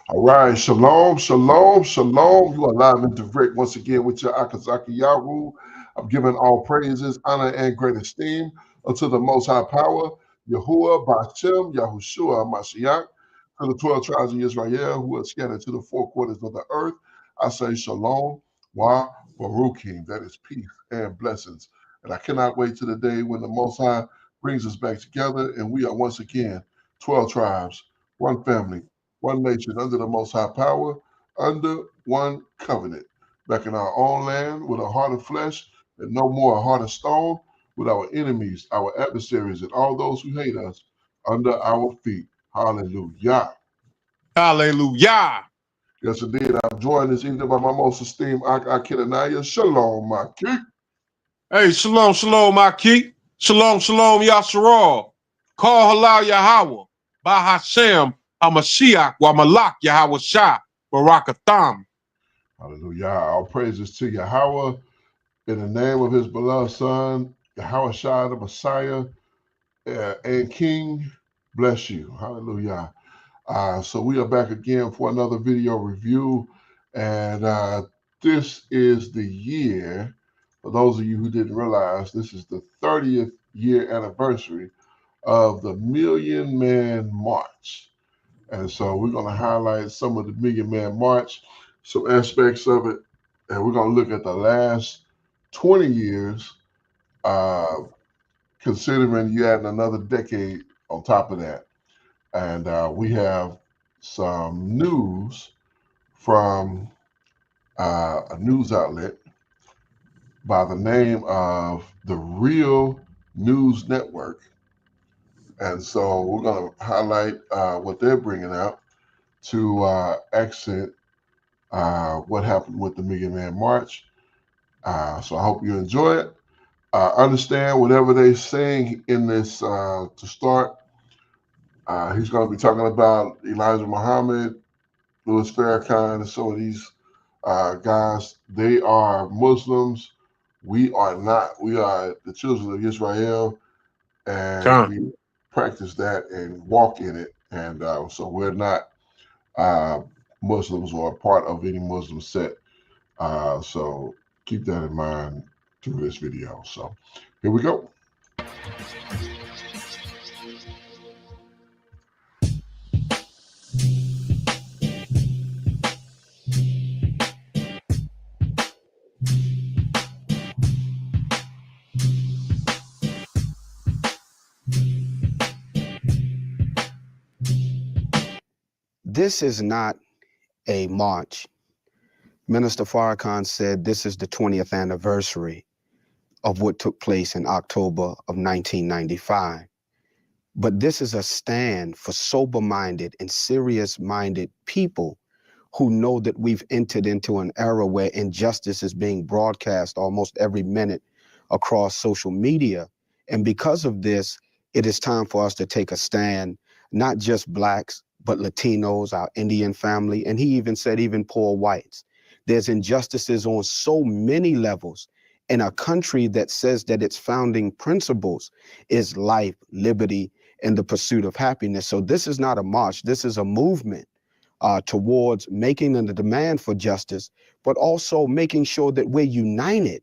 All right, shalom, shalom, shalom. You are live and direct once again with your Akazaki Yahu. I'm giving all praises, honor, and great esteem unto the Most High Power, Yahuwah, Bashem, Yahushua, Mashiach, to the 12 tribes of Israel who are scattered to the four quarters of the earth. I say shalom, wa baruchim, that is peace and blessings. And I cannot wait to the day when the Most High brings us back together and we are once again 12 tribes, one family, one nation under the Most High Power, under one covenant, back in our own land with a heart of flesh and no more a heart of stone, with our enemies, our adversaries, and all those who hate us under our feet. Hallelujah. Hallelujah. Yes, indeed. I'm joined this evening by my most esteemed Akinanaya. Shalom, my king. Hey, shalom, shalom, Aki. Shalom, shalom, Yasharal. Call halal Yahweh. By Hashem, HaMashiach, wa Malak Yahweh Shah, Barakatham. Hallelujah. All praises to Yahweh in the name of his beloved son, Yahweh Shah, the Messiah, and King. Bless you. Hallelujah. So we are back again for another video review. And this is the year, for those of you who didn't realize, this is the 30th year anniversary of the Million Man March. And so we're going to highlight some of the Million Man March, some aspects of it, and we're going to look at the last 20 years, considering you adding another decade on top of that. And we have some news from a news outlet by the name of the Real News Network. And so we're going to highlight what they're bringing out to accent what happened with the Million Man March. So I hope you enjoy it. Understand whatever they're saying in this to start. He's going to be talking about Elijah Muhammad, Louis Farrakhan, and some of these guys. They are Muslims. We are not. We are the children of Israel, and we practice that and walk in it. And so we're not Muslims or a part of any Muslim sect. So keep that in mind through this video. So here we go. This is not a march. Minister Farrakhan said this is the 20th anniversary of what took place in October of 1995. But this is a stand for sober-minded and serious-minded people who know that we've entered into an era where injustice is being broadcast almost every minute across social media. And because of this, it is time for us to take a stand, not just Blacks, but Latinos, our Indian family, and he even said even poor whites. There's injustices on so many levels in a country that says that its founding principles is life, liberty, and the pursuit of happiness. So this is not a march, this is a movement towards making a demand for justice, but also making sure that we're united,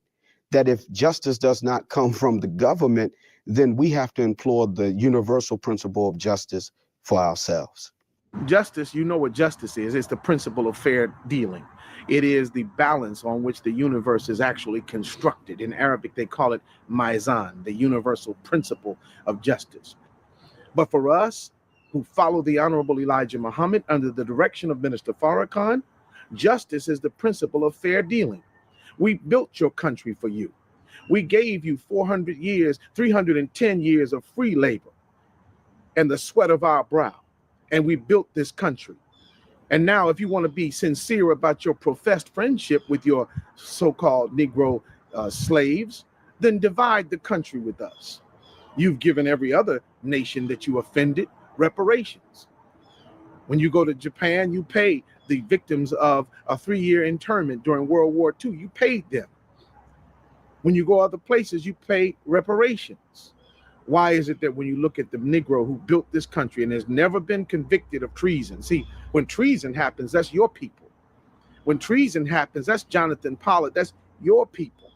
that if justice does not come from the government, then we have to implore the universal principle of justice for ourselves. Justice, you know what justice is. It's the principle of fair dealing. It is the balance on which the universe is actually constructed. In Arabic, they call it Mizan, the universal principle of justice. But for us who follow the Honorable Elijah Muhammad under the direction of Minister Farrakhan, justice is the principle of fair dealing. We built your country for you. We gave you 400 years, 310 years of free labor and the sweat of our brow. And we built this country. And now if you want to be sincere about your professed friendship with your so-called Negro slaves, then divide the country with us. You've given every other nation that you offended reparations. When you go to Japan, you pay the victims of a 3-year internment during World War II. You paid them. When you go other places, you pay reparations. Why is it that when you look at the Negro who built this country and has never been convicted of treason? See, when treason happens, that's your people. When treason happens, that's Jonathan Pollard, that's your people.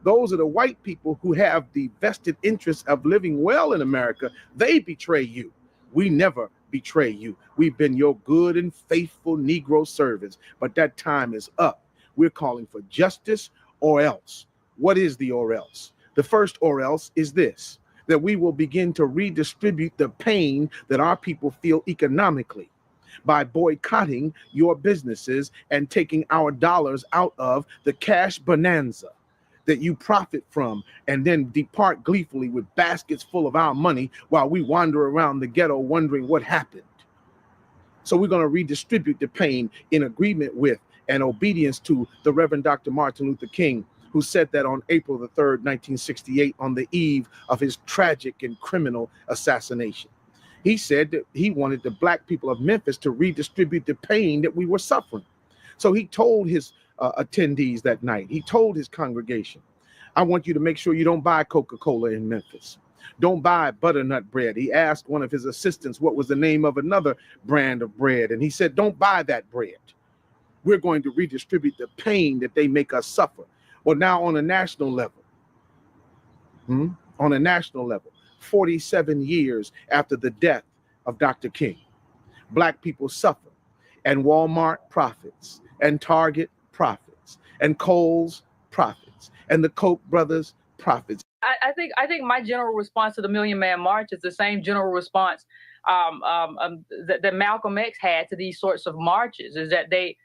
Those are the white people who have the vested interest of living well in America. They betray you. We never betray you. We've been your good and faithful Negro servants, but that time is up. We're calling for justice or else. What is the or else? The first or else is this, that we will begin to redistribute the pain that our people feel economically by boycotting your businesses and taking our dollars out of the cash bonanza that you profit from, and then depart gleefully with baskets full of our money while we wander around the ghetto wondering what happened. So we're going to redistribute the pain in agreement with and obedience to the Reverend Dr. Martin Luther King, who said that on April the 3rd, 1968, on the eve of his tragic and criminal assassination. He said that he wanted the black people of Memphis to redistribute the pain that we were suffering. So he told his attendees that night, he told his congregation, I want you to make sure you don't buy Coca-Cola in Memphis. Don't buy butternut bread. He asked one of his assistants what was the name of another brand of bread, and he said, don't buy that bread. We're going to redistribute the pain that they make us suffer. Well, now on a national level, 47 years after the death of Dr. King, black people suffer, and Walmart profits, and Target profits, and Kohl's profits, and the Koch brothers profits. I think my general response to the Million Man March is the same general response that Malcolm X had to these sorts of marches, is that they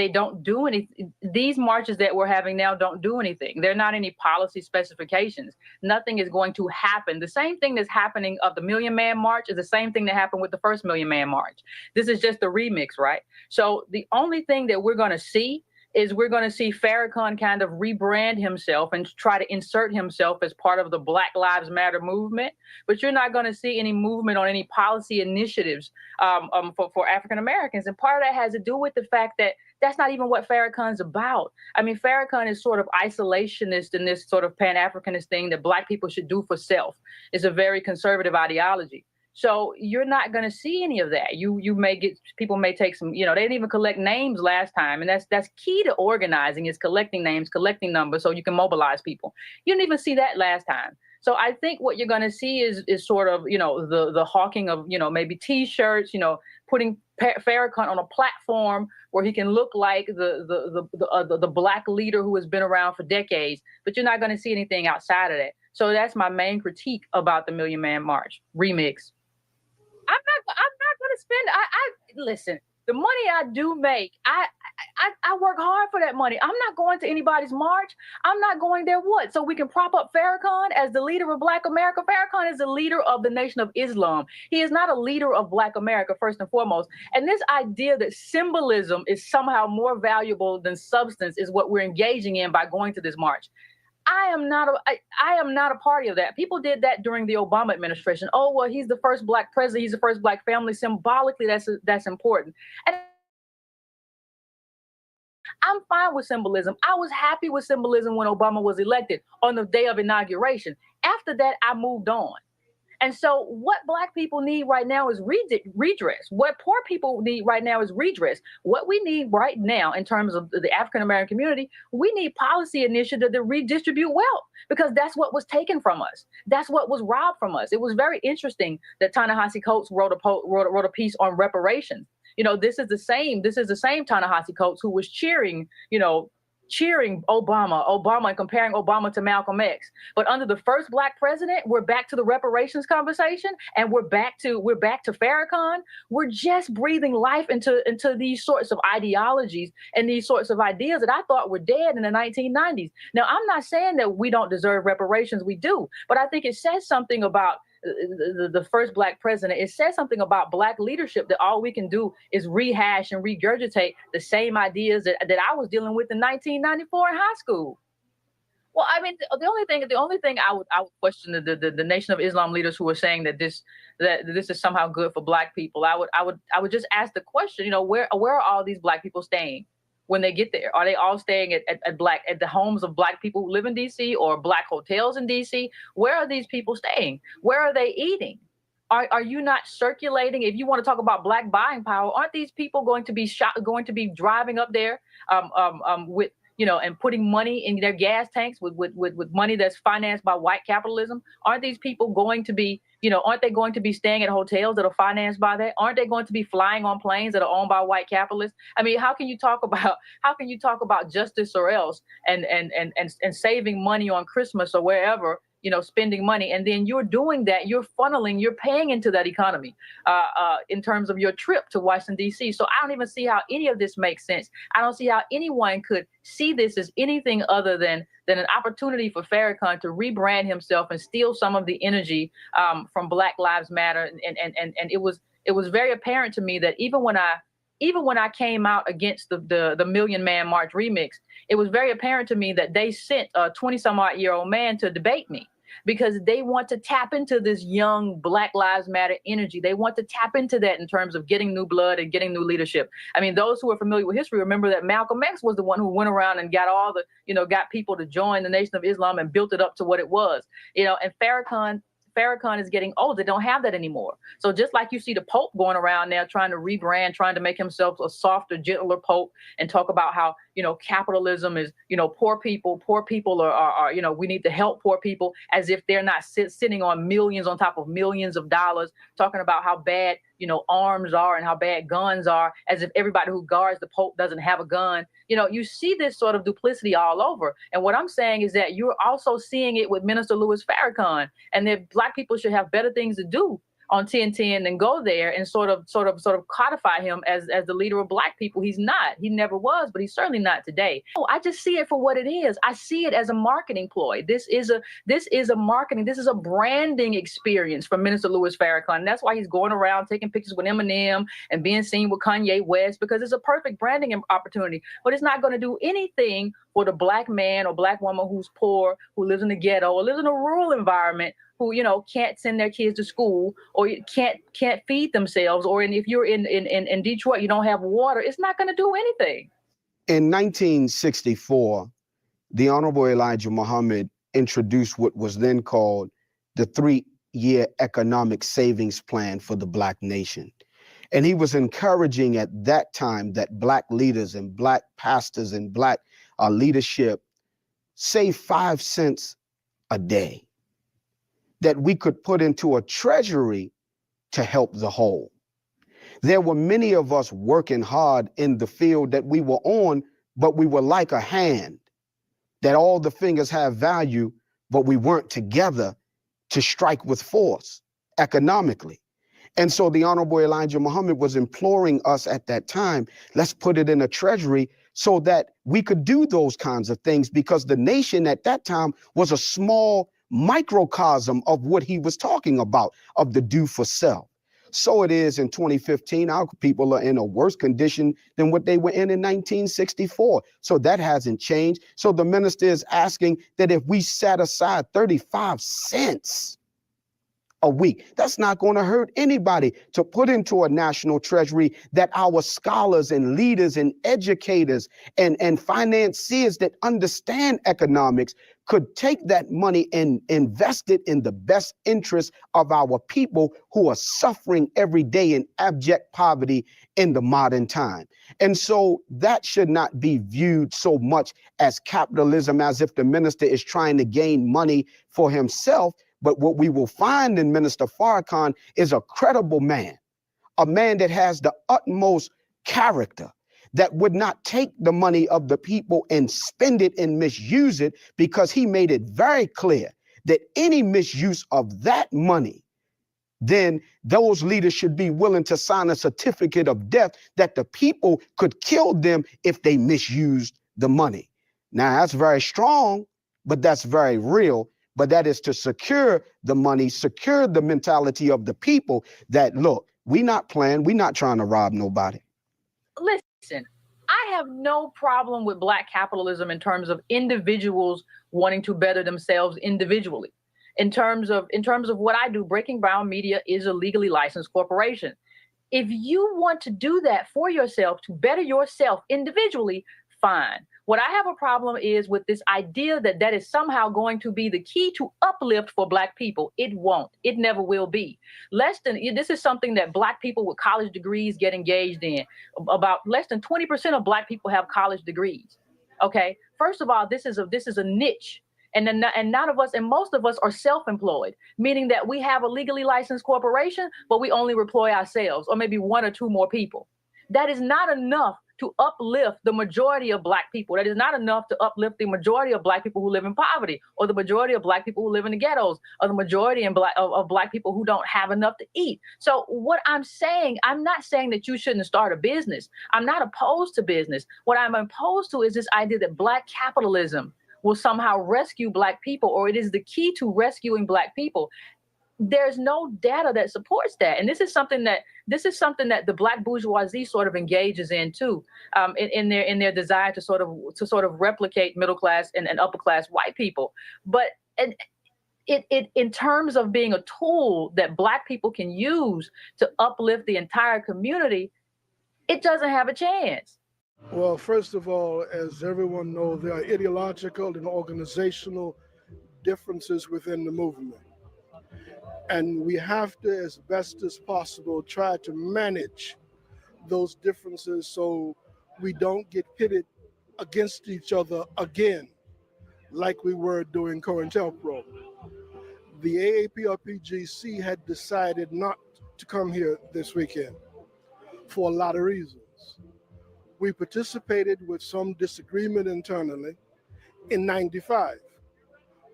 don't do anything. These marches that we're having now don't do anything. They're not any policy specifications. Nothing is going to happen. The same thing that's happening of the Million Man March is the same thing that happened with the first Million Man March. This is just a remix, right? So the only thing that we're going to see is we're going to see Farrakhan kind of rebrand himself and try to insert himself as part of the Black Lives Matter movement. But you're not going to see any movement on any policy initiatives for African Americans. And part of that has to do with the fact that that's not even what Farrakhan's about. I mean, Farrakhan is sort of isolationist in this sort of Pan-Africanist thing that Black people should do for self. It's a very conservative ideology. So you're not going to see any of that. You may get, people may take some, they didn't even collect names last time. And that's key to organizing, is collecting names, collecting numbers so you can mobilize people. You didn't even see that last time. So I think what you're going to see is sort of, the hawking of, maybe T-shirts, putting Farrakhan on a platform where he can look like the Black leader who has been around for decades. But you're not going to see anything outside of that. So that's my main critique about the Million Man March remix. I'm not going to spend. Listen. The money I do make, I work hard for that money. I'm not going to anybody's march. I'm not going there. What? So we can prop up Farrakhan as the leader of Black America. Farrakhan is the leader of the Nation of Islam. He is not a leader of Black America, first and foremost. And this idea that symbolism is somehow more valuable than substance is what we're engaging in by going to this march. I am not a party of that. People did that during the Obama administration. Oh, well, he's the first Black president. He's the first Black family. Symbolically, that's important. And I'm fine with symbolism. I was happy with symbolism when Obama was elected on the day of inauguration. After that, I moved on. And so what Black people need right now is redress. What poor people need right now is redress. What we need right now in terms of the African-American community, we need policy initiative to redistribute wealth, because that's what was taken from us. That's what was robbed from us. It was very interesting that Ta-Nehisi Coates wrote a piece on reparations. This is the same Ta-Nehisi Coates who was cheering Obama and comparing Obama to Malcolm X. But under the first Black president, we're back to the reparations conversation, and we're back to Farrakhan. We're just breathing life into these sorts of ideologies and these sorts of ideas that I thought were dead in the 1990s. Now, I'm not saying that we don't deserve reparations. We do. But I think it says something about the first Black president. It says something about Black leadership, that all we can do is rehash and regurgitate the same ideas that I was dealing with in 1994 in high school. Well, I mean, the only thing I would question the Nation of Islam leaders who are saying that this is somehow good for Black people. I would just ask the question, where are all these Black people staying? when they get there? Are they all staying at the homes of Black people who live in DC or Black hotels in DC? Where are these people staying? Where are they eating? Are you not circulating? If you want to talk about Black buying power, aren't these people going to be driving up there with, you know, and putting money in their gas tanks with money that's financed by white capitalism? Aren't these people going to be, you know, aren't they going to be staying at hotels that are financed by that? Aren't they going to be flying on planes that are owned by white capitalists? I mean, how can you talk about justice or else and saving money on Christmas or wherever, you know, spending money, and then you're doing that, you're paying into that economy in terms of your trip to Washington, D.C. So I don't even see how any of this makes sense. I don't see how anyone could see this as anything other than an opportunity for Farrakhan to rebrand himself and steal some of the energy from Black Lives Matter. And it was very apparent to me that even when I came out against the Million Man March remix, it was very apparent to me that they sent a 20-some-odd-year-old man to debate me, because they want to tap into this young Black Lives Matter energy. They want to tap into that in terms of getting new blood and getting new leadership. I mean, those who are familiar with history remember that Malcolm X was the one who went around and got people to join the Nation of Islam and built it up to what it was. You know, and Farrakhan is getting old. They don't have that anymore. So just like you see the Pope going around now trying to rebrand, trying to make himself a softer, gentler Pope and talk about how, you know, capitalism is, you know, poor people are, you know, we need to help poor people, as if they're not sitting on millions on top of millions of dollars, talking about how bad, you know, arms are and how bad guns are, as if everybody who guards the Pope doesn't have a gun. You know, you see this sort of duplicity all over. And what I'm saying is that you're also seeing it with Minister Louis Farrakhan, and that Black people should have better things to do on 1010 than go there and sort of codify him as the leader of Black people. He's not. He never was, but he's certainly not today. Oh, I just see it for what it is. I see it as a marketing ploy. This is a branding experience for Minister Louis Farrakhan. That's why he's going around taking pictures with Eminem and being seen with Kanye West, because it's a perfect branding opportunity. But it's not going to do anything for the Black man or Black woman who's poor, who lives in the ghetto or lives in a rural environment, who, you know, can't send their kids to school or can't feed themselves, or if you're in Detroit, you don't have water. It's not going to do anything. In 1964, the Honorable Elijah Muhammad introduced what was then called the 3-year economic savings plan for the Black nation. And he was encouraging at that time that Black leaders and Black pastors and Black leadership save 5 cents a day that we could put into a treasury to help the whole. There were many of us working hard in the field that we were on, but we were like a hand, that all the fingers have value, but we weren't together to strike with force economically. And so the Honorable Elijah Muhammad was imploring us at that time, let's put it in a treasury so that we could do those kinds of things, because the nation at that time was a small microcosm of what he was talking about, of the do for self. So it is in 2015, our people are in a worse condition than what they were in 1964. So that hasn't changed. So the minister is asking that if we set aside 35 cents a week, that's not going to hurt anybody, to put into a national treasury that our scholars and leaders and educators and financiers that understand economics could take that money and invest it in the best interest of our people who are suffering every day in abject poverty in the modern time. And so that should not be viewed so much as capitalism, as if the minister is trying to gain money for himself. But what we will find in Minister Farrakhan is a credible man, a man that has the utmost character, that would not take the money of the people and spend it and misuse it, because he made it very clear that any misuse of that money, then those leaders should be willing to sign a certificate of death that the people could kill them if they misused the money. Now, that's very strong, but that's very real. But that is to secure the money, secure the mentality of the people that, look, we not playing, we not trying to rob nobody. Listen, I have no problem with Black capitalism in terms of individuals wanting to better themselves individually. In terms of what I do, Breaking Brown Media is a legally licensed corporation. If you want to do that for yourself, to better yourself individually, fine. What I have a problem is with this idea that that is somehow going to be the key to uplift for Black people. It won't. It never will be. This is something that Black people with college degrees get engaged in. About less than 20% of Black people have college degrees. Okay. First of all, this is a niche. And none of us, and most of us are self-employed, meaning that we have a legally licensed corporation, but we only employ ourselves or maybe one or two more people. That is not enough to uplift the majority of Black people. That is not enough to uplift the majority of Black people who live in poverty, or the majority of Black people who live in the ghettos, or the majority of Black people who don't have enough to eat. So what I'm saying, I'm not saying that you shouldn't start a business. I'm not opposed to business. What I'm opposed to is this idea that Black capitalism will somehow rescue Black people, or it is the key to rescuing Black people. There's no data that supports that, and this is something that the Black bourgeoisie sort of engages in too, in their desire to sort of replicate middle class and upper class white people. But it in terms of being a tool that Black people can use to uplift the entire community, it doesn't have a chance. Well, first of all, as everyone knows, there are ideological and organizational differences within the movement. And we have to, as best as possible, try to manage those differences so we don't get pitted against each other again, like we were doing COINTELPRO. The AAPRPGC had decided not to come here this weekend for a lot of reasons. We participated with some disagreement internally in '95.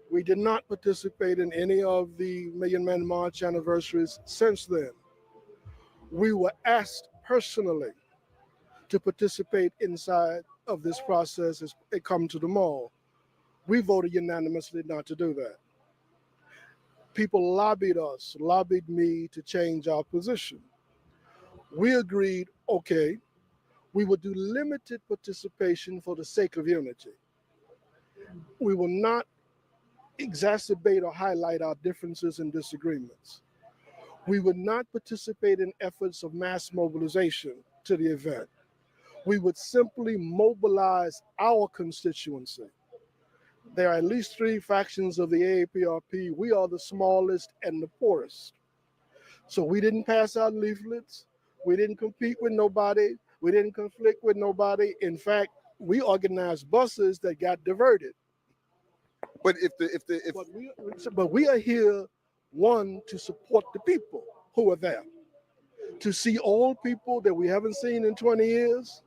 We did not participate in any of the Million Man March anniversaries since then. We were asked personally to participate inside of this process as it come to the mall. We voted unanimously not to do that. People lobbied me to change our position. We agreed, okay, we would do limited participation for the sake of unity. We will not exacerbate or highlight our differences and disagreements. We would not participate in efforts of mass mobilization to the event. We would simply mobilize our constituency. There are at least 3 factions of the AAPRP. We are the smallest and the poorest. So we didn't pass out leaflets. We didn't compete with nobody. We didn't conflict with nobody. In fact, we organized buses that got diverted. But But we are here, one, to support the people who are there, to see old people that we haven't seen in 20 years,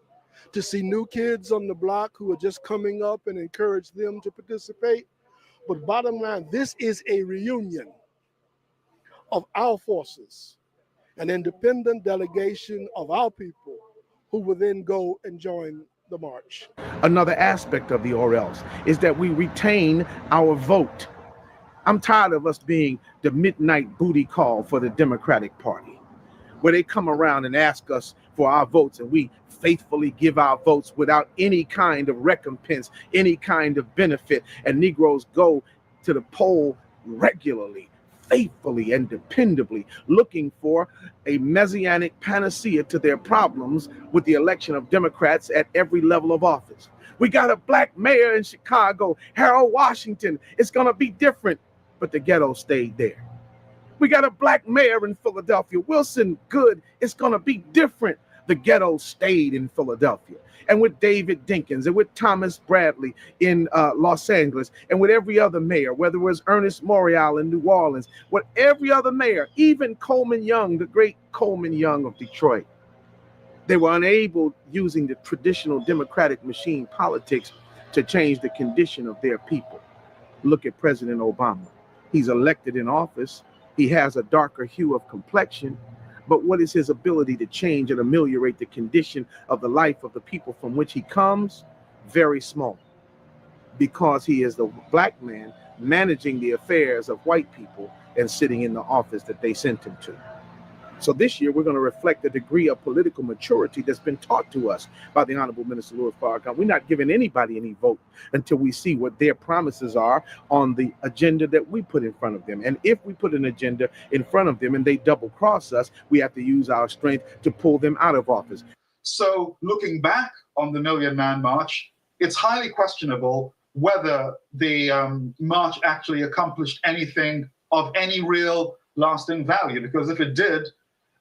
to see new kids on the block who are just coming up and encourage them to participate. But bottom line, this is a reunion of our forces, an independent delegation of our people who will then go and join the march. Another aspect of the or else is that we retain our vote. I'm tired of us being the midnight booty call for the Democratic Party, where they come around and ask us for our votes and we faithfully give our votes without any kind of recompense, any kind of benefit. And Negroes go to the poll regularly, faithfully and dependably, looking for a messianic panacea to their problems with the election of Democrats at every level of office. We got a Black mayor in Chicago, Harold Washington. It's going to be different, but the ghetto stayed there. We got a Black mayor in Philadelphia, Wilson Good. It's going to be different. The ghetto stayed in Philadelphia. And with David Dinkins and with Thomas Bradley in Los Angeles, and with every other mayor, whether it was Ernest Morial in New Orleans, with every other mayor, even Coleman Young, the great Coleman Young of Detroit, they were unable, using the traditional democratic machine politics, to change the condition of their people. Look at President Obama. He's elected in office. He has a darker hue of complexion. But what is his ability to change and ameliorate the condition of the life of the people from which he comes? Very small, because he is the Black man managing the affairs of white people and sitting in the office that they sent him to. So this year, we're going to reflect the degree of political maturity that's been taught to us by the Honorable Minister Louis Farrakhan. We're not giving anybody any vote until we see what their promises are on the agenda that we put in front of them. And if we put an agenda in front of them and they double cross us, we have to use our strength to pull them out of office. So looking back on the Million Man March, it's highly questionable whether the march actually accomplished anything of any real lasting value, because if it did,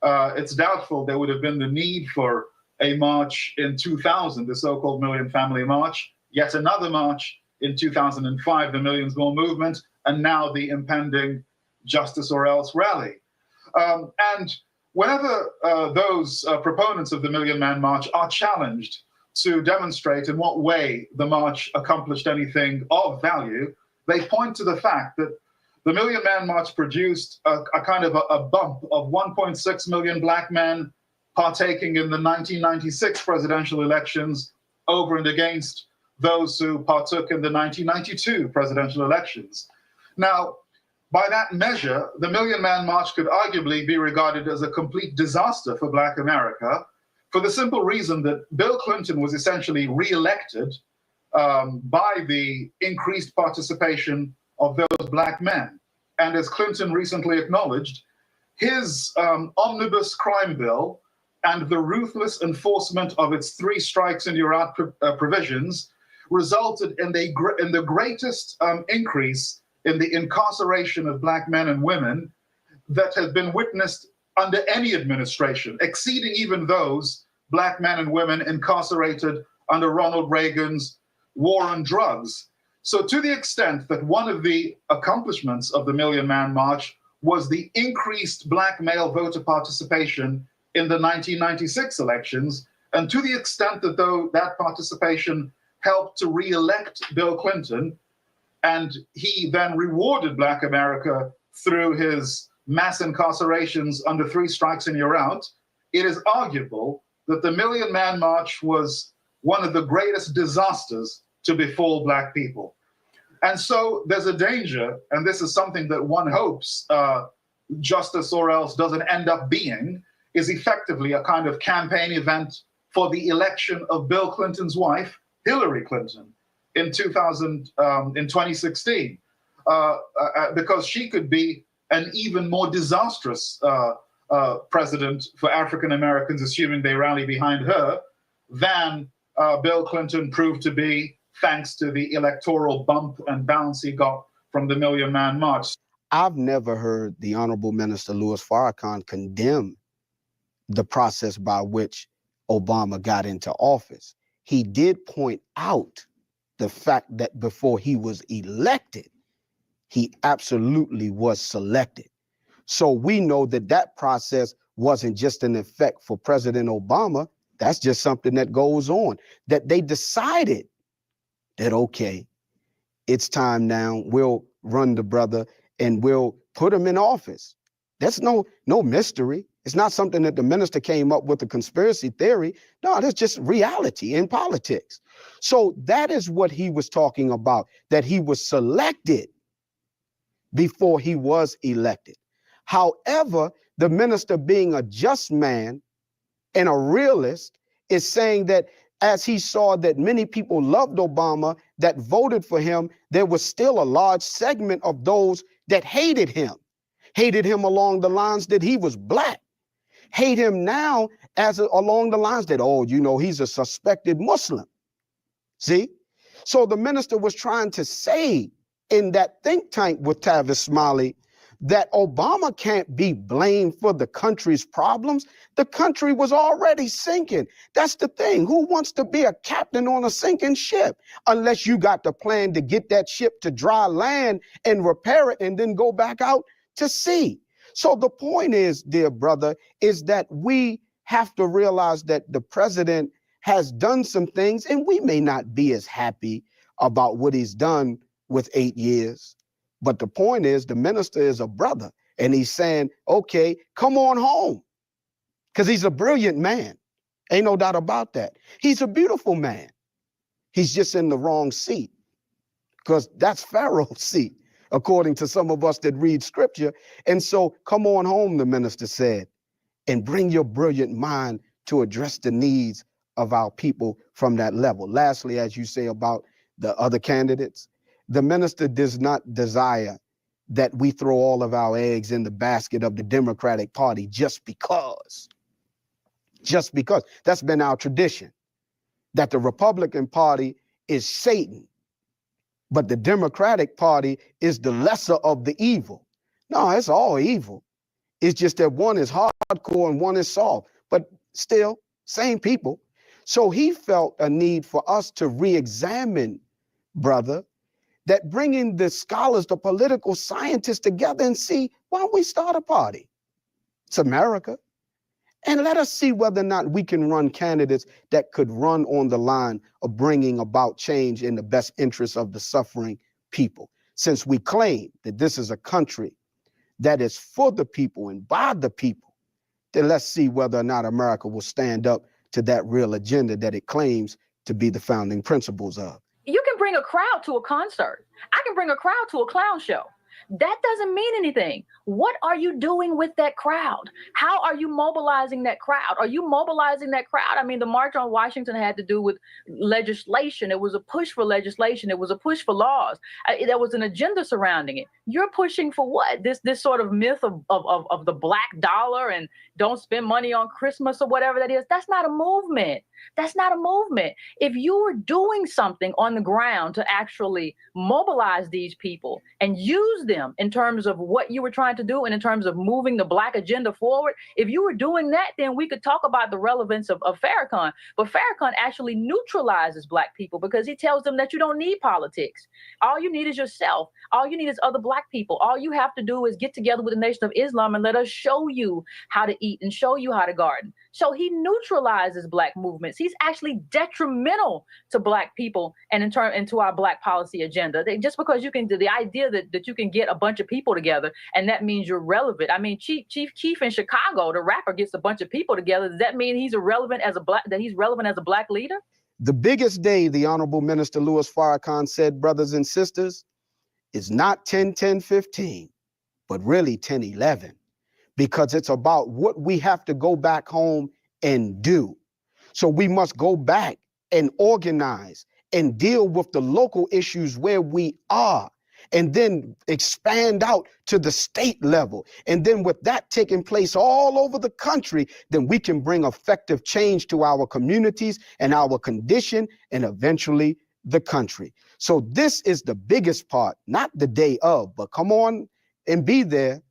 it's doubtful there would have been the need for a march in 2000, the so-called Million Family March, yet another march in 2005, the Millions More Movement, and now the impending Justice or Else rally. And whenever those proponents of the Million Man March are challenged to demonstrate in what way the march accomplished anything of value, they point to the fact that the Million Man March produced a kind of a bump of 1.6 million black men partaking in the 1996 presidential elections over and against those who partook in the 1992 presidential elections. Now, by that measure, the Million Man March could arguably be regarded as a complete disaster for Black America, for the simple reason that Bill Clinton was essentially re-elected by the increased participation of those black men. And as Clinton recently acknowledged, his omnibus crime bill and the ruthless enforcement of its 3 strikes and you're out provisions resulted in the greatest increase in the incarceration of black men and women that has been witnessed under any administration, exceeding even those black men and women incarcerated under Ronald Reagan's war on drugs. So to the extent that one of the accomplishments of the Million Man March was the increased black male voter participation in the 1996 elections, and to the extent that though that participation helped to re-elect Bill Clinton, and he then rewarded Black America through his mass incarcerations under 3 strikes and you're out, it is arguable that the Million Man March was one of the greatest disasters to befall Black people. And so there's a danger, and this is something that one hopes Justice or Else doesn't end up being, is effectively a kind of campaign event for the election of Bill Clinton's wife, Hillary Clinton, in 2016, because she could be an even more disastrous president for African Americans, assuming they rally behind her, than Bill Clinton proved to be, thanks to the electoral bump and bounce he got from the Million Man March. I've never heard the Honorable Minister Louis Farrakhan condemn the process by which Obama got into office. He did point out the fact that before he was elected, he absolutely was selected. So we know that that process wasn't just an effect for President Obama. That's just something that goes on, that they decided that, okay, it's time now, we'll run the brother and we'll put him in office. That's no mystery. It's not something that the minister came up with a conspiracy theory. No, that's just reality in politics. So that is what he was talking about, that he was selected before he was elected. However, the minister, being a just man and a realist, is saying that as he saw that many people loved Obama, that voted for him, there was still a large segment of those that hated him along the lines that he was Black, hate him now along the lines that, oh, you know, he's a suspected Muslim. See? So the minister was trying to say in that think tank with Tavis Smiley that Obama can't be blamed for the country's problems. The country was already sinking. That's the thing. Who wants to be a captain on a sinking ship unless you got the plan to get that ship to dry land and repair it and then go back out to sea? So the point is, dear brother, is that we have to realize that the president has done some things, and we may not be as happy about what he's done with 8 years. But the point is, the minister is a brother, and he's saying, okay, come on home, because he's a brilliant man. Ain't no doubt about that. He's a beautiful man. He's just in the wrong seat, because that's Pharaoh's seat, according to some of us that read scripture. And so come on home, the minister said, and bring your brilliant mind to address the needs of our people from that level. Lastly, as you say about the other candidates, the minister does not desire that we throw all of our eggs in the basket of the Democratic Party just because. just because. That's been our tradition, that the Republican Party is Satan, but the Democratic Party is the lesser of the evil. No, it's all evil. It's just that one is hardcore and one is soft, but still same people. So he felt a need for us to re-examine, brother, that bringing the scholars, the political scientists together and see, why don't we start a party? It's America. And let us see whether or not we can run candidates that could run on the line of bringing about change in the best interests of the suffering people. Since we claim that this is a country that is for the people and by the people, then let's see whether or not America will stand up to that real agenda that it claims to be the founding principles of. You can bring a crowd to a concert. I can bring a crowd to a clown show. That doesn't mean anything. What are you doing with that crowd? How are you mobilizing that crowd? Are you mobilizing that crowd? I mean, the March on Washington had to do with legislation. It was a push for legislation. It was a push for laws. There was an agenda surrounding it. You're pushing for what? This sort of myth of the black dollar and don't spend money on Christmas or whatever that is. That's not a movement. That's not a movement. If you were doing something on the ground to actually mobilize these people and use them in terms of what you were trying to do and in terms of moving the black agenda forward, if you were doing that, then we could talk about the relevance of Farrakhan. But Farrakhan actually neutralizes black people because he tells them that you don't need politics. All you need is yourself. All you need is other black people. All you have to do is get together with the Nation of Islam and let us show you how to eat and show you how to garden. So he neutralizes black movements. He's actually detrimental to black people and in turn into our black policy agenda. Just because you can do the idea that you can get a bunch of people together and that means you're relevant. I mean, Chief Keef in Chicago, the rapper, gets a bunch of people together. Does that mean he's relevant as a black leader? The biggest day, the Honorable Minister Louis Farrakhan said, brothers and sisters, is not 10-10-15, but really 10-11. Because it's about what we have to go back home and do. So we must go back and organize and deal with the local issues where we are, and then expand out to the state level. And then with that taking place all over the country, then we can bring effective change to our communities and our condition and eventually the country. So this is the biggest part, not the day of, but come on and be there.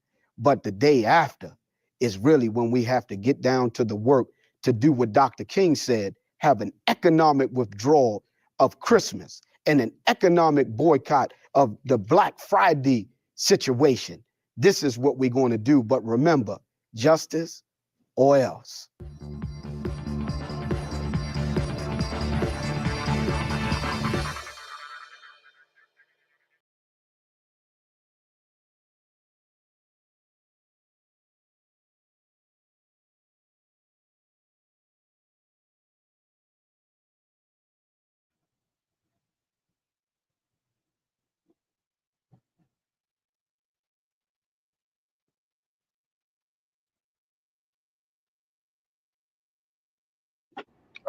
But the day after is really when we have to get down to the work to do what Dr. King said, have an economic withdrawal of Christmas and an economic boycott of the Black Friday situation. This is what we're going to do. But remember, justice or else.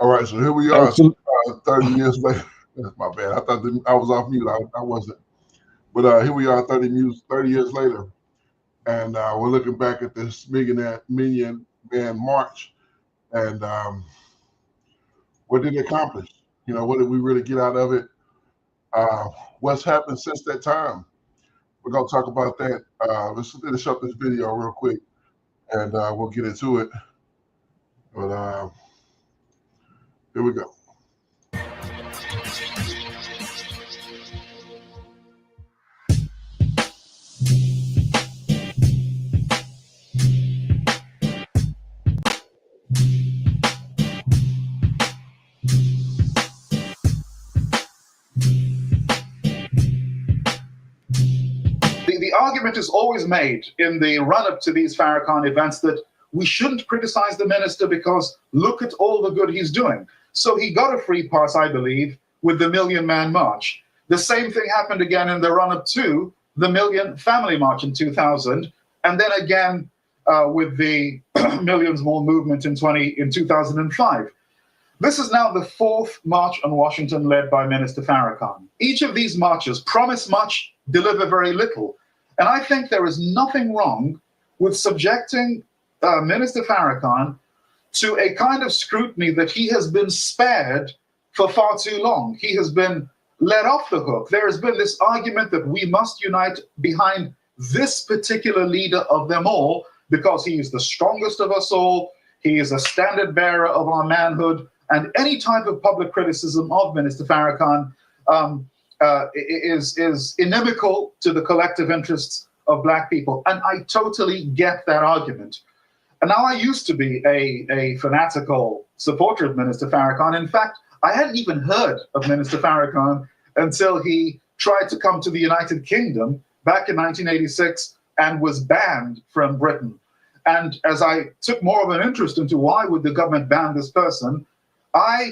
All right, so here we are, 30 years later. That's my bad. I thought I was off mute. I wasn't. But here we are, 30 years later, and we're looking back at this Million Man March, and what did it accomplish? You know, what did we really get out of it? What's happened since that time? We're gonna talk about that. Let's finish up this video real quick, and we'll get into it. But here we go. The argument is always made in the run-up to these Farrakhan events that we shouldn't criticize the minister because look at all the good he's doing. So he got a free pass, I believe, with the Million Man March. The same thing happened again in the run-up to the Million Family March in 2000, and then again with the Millions More movement in 2005. This is now the fourth March on Washington led by Minister Farrakhan. Each of these marches promise much, deliver very little. And I think there is nothing wrong with subjecting Minister Farrakhan to a kind of scrutiny that he has been spared for far too long. He has been let off the hook. There has been this argument that we must unite behind this particular leader of them all because he is the strongest of us all. He is a standard bearer of our manhood. And any type of public criticism of Minister Farrakhan is inimical to the collective interests of Black people. And I totally get that argument. And now I used to be a fanatical supporter of Minister Farrakhan. In fact, I hadn't even heard of Minister Farrakhan until he tried to come to the United Kingdom back in 1986 and was banned from Britain. And as I took more of an interest into why would the government ban this person, I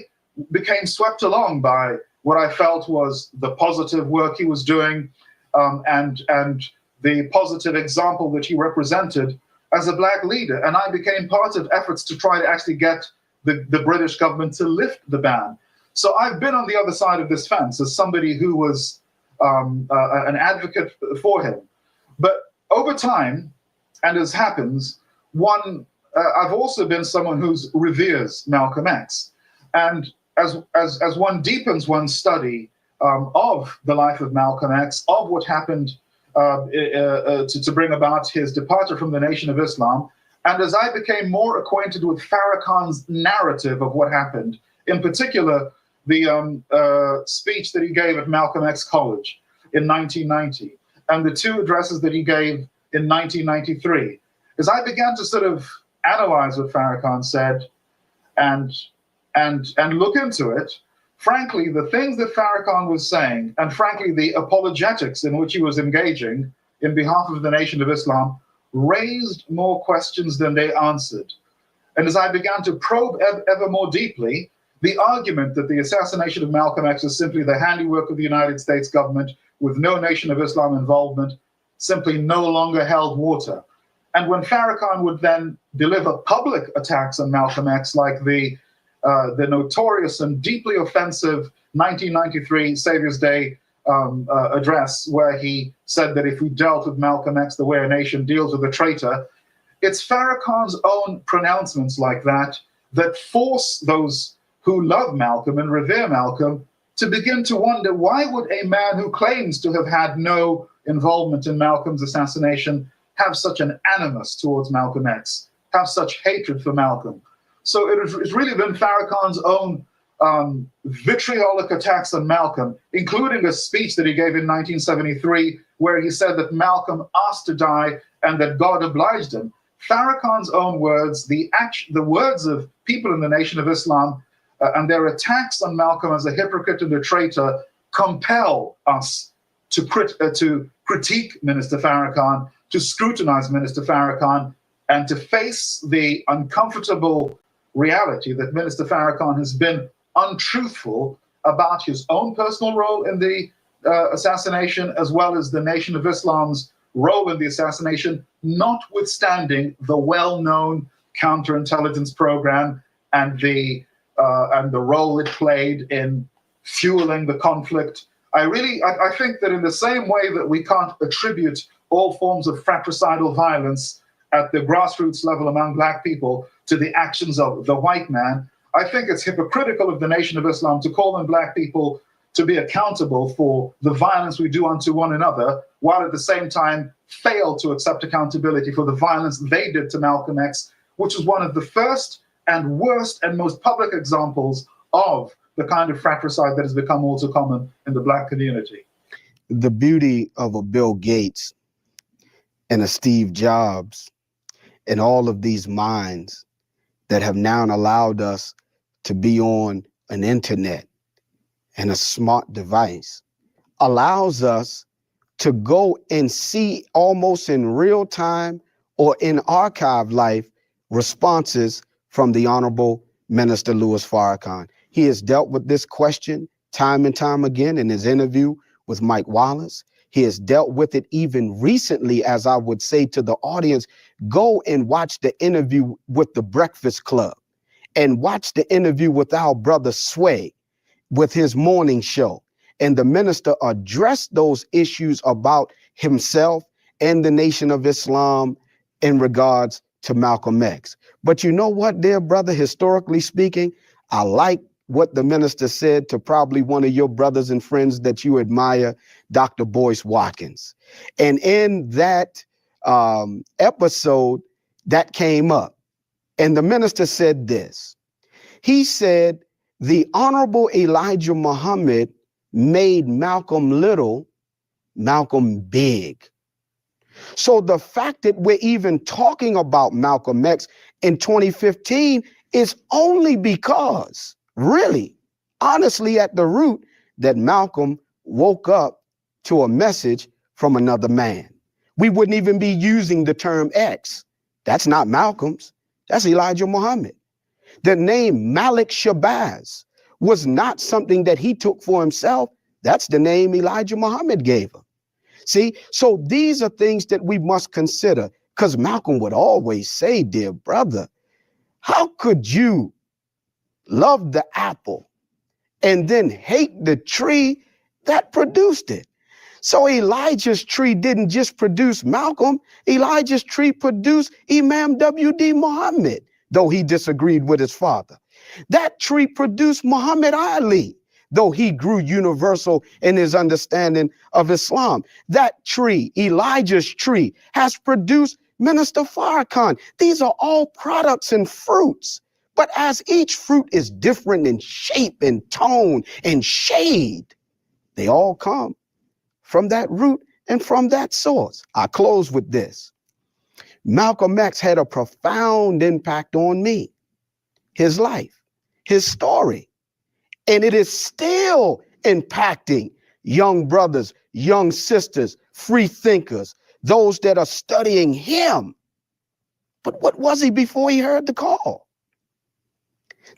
became swept along by what I felt was the positive work he was doing and the positive example that he represented as a Black leader. And I became part of efforts to try to actually get the British government to lift the ban. So I've been on the other side of this fence as somebody who was an advocate for him. But over time, and as happens, I've also been someone who reveres Malcolm X. And as one deepens one's study of the life of Malcolm X, of what happened to bring about his departure from the Nation of Islam, and as I became more acquainted with Farrakhan's narrative of what happened, in particular, the speech that he gave at Malcolm X College in 1990, and the two addresses that he gave in 1993, as I began to sort of analyze what Farrakhan said and look into it, frankly, the things that Farrakhan was saying, and frankly, the apologetics in which he was engaging in behalf of the Nation of Islam, raised more questions than they answered. And as I began to probe ever more deeply, the argument that the assassination of Malcolm X is simply the handiwork of the United States government with no Nation of Islam involvement simply no longer held water. And when Farrakhan would then deliver public attacks on Malcolm X, like the notorious and deeply offensive 1993 Savior's Day address, where he said that if we dealt with Malcolm X the way a nation deals with a traitor, it's Farrakhan's own pronouncements like that that force those who love Malcolm and revere Malcolm to begin to wonder, why would a man who claims to have had no involvement in Malcolm's assassination have such an animus towards Malcolm X, have such hatred for Malcolm? So it's really been Farrakhan's own vitriolic attacks on Malcolm, including a speech that he gave in 1973, where he said that Malcolm asked to die and that God obliged him. Farrakhan's own words, the words of people in the Nation of Islam, and their attacks on Malcolm as a hypocrite and a traitor compel us to critique Minister Farrakhan, to scrutinize Minister Farrakhan, and to face the uncomfortable reality that Minister Farrakhan has been untruthful about his own personal role in the assassination, as well as the Nation of Islam's role in the assassination, notwithstanding the well-known counterintelligence program and the role it played in fueling the conflict. I think that in the same way that we can't attribute all forms of fratricidal violence at the grassroots level among Black people to the actions of the white man, I think it's hypocritical of the Nation of Islam to call on Black people to be accountable for the violence we do unto one another, while at the same time fail to accept accountability for the violence they did to Malcolm X, which was one of the first and worst and most public examples of the kind of fratricide that has become all too common in the Black community. The beauty of a Bill Gates and a Steve Jobs and all of these minds that have now allowed us to be on an internet and a smart device allows us to go and see almost in real time or in archive life responses from the Honorable Minister Louis Farrakhan. He has dealt with this question time and time again in his interview with Mike Wallace. He has dealt with it even recently, as I would say to the audience, go and watch the interview with the Breakfast Club and watch the interview with our brother Sway with his morning show. And the minister addressed those issues about himself and the Nation of Islam in regards to Malcolm X. But you know what, dear brother, historically speaking, I like what the minister said to probably one of your brothers and friends that you admire, Dr. Boyce Watkins. And in that episode, that came up. And the minister said this. He said, the Honorable Elijah Muhammad made Malcolm little, Malcolm big. So the fact that we're even talking about Malcolm X in 2015 is only because, really, honestly, at the root, that Malcolm woke up to a message from another man. We wouldn't even be using the term X. That's not Malcolm's. That's Elijah Muhammad. The name Malik Shabazz was not something that he took for himself. That's the name Elijah Muhammad gave him. See, so these are things that we must consider, because Malcolm would always say, dear brother, how could you love the apple and then hate the tree that produced it? So Elijah's tree didn't just produce Malcolm. Elijah's tree produced Imam W.D. Muhammad, though he disagreed with his father. That tree produced Muhammad Ali, though he grew universal in his understanding of Islam. That tree, Elijah's tree, has produced Minister Farrakhan. These are all products and fruits. But as each fruit is different in shape and tone and shade, they all come from that root and from that source. I close with this. Malcolm X had a profound impact on me, his life, his story, and it is still impacting young brothers, young sisters, free thinkers, those that are studying him. But what was he before he heard the call?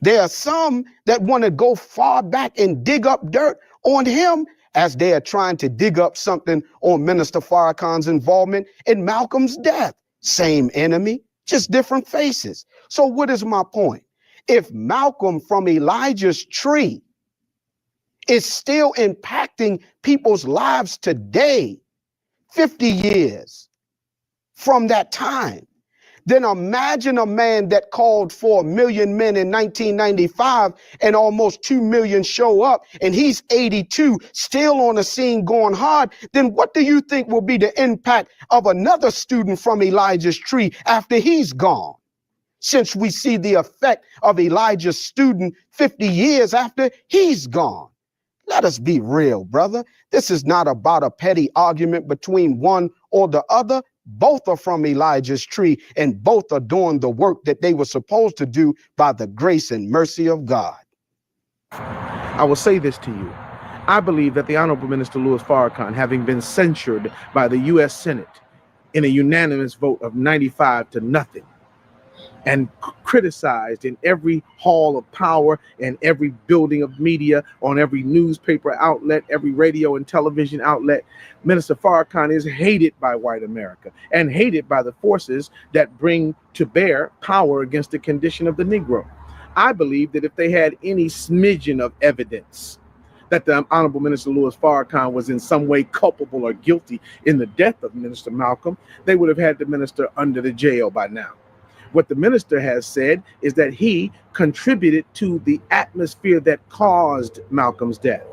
There are some that want to go far back and dig up dirt on him as they are trying to dig up something on Minister Farrakhan's involvement in Malcolm's death. Same enemy, just different faces. So what is my point? If Malcolm from Elijah's tree is still impacting people's lives today, 50 years from that time, then imagine a man that called for 1 million men in 1995 and almost 2 million show up, and he's 82, still on the scene going hard. Then what do you think will be the impact of another student from Elijah's tree after he's gone? Since we see the effect of Elijah's student 50 years after he's gone. Let us be real, brother. This is not about a petty argument between one or the other. Both are from Elijah's tree, and both are doing the work that they were supposed to do by the grace and mercy of God. I will say this to you. I believe that the Honorable Minister Louis Farrakhan, having been censured by the U.S. Senate in a unanimous vote of 95-0, and criticized in every hall of power and every building of media, on every newspaper outlet, every radio and television outlet, Minister Farrakhan is hated by white America and hated by the forces that bring to bear power against the condition of the Negro. I believe that if they had any smidgen of evidence that the Honorable Minister Louis Farrakhan was in some way culpable or guilty in the death of Minister Malcolm, they would have had the minister under the jail by now. What the minister has said is that he contributed to the atmosphere that caused Malcolm's death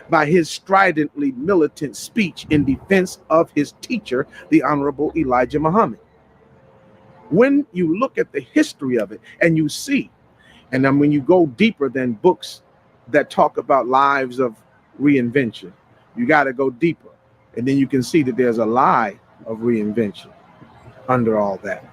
by his stridently militant speech in defense of his teacher, the Honorable Elijah Muhammad. When you look at the history of it and you see, and then when you go deeper than books that talk about lives of reinvention, you got to go deeper. And then you can see that there's a lie of reinvention under all that.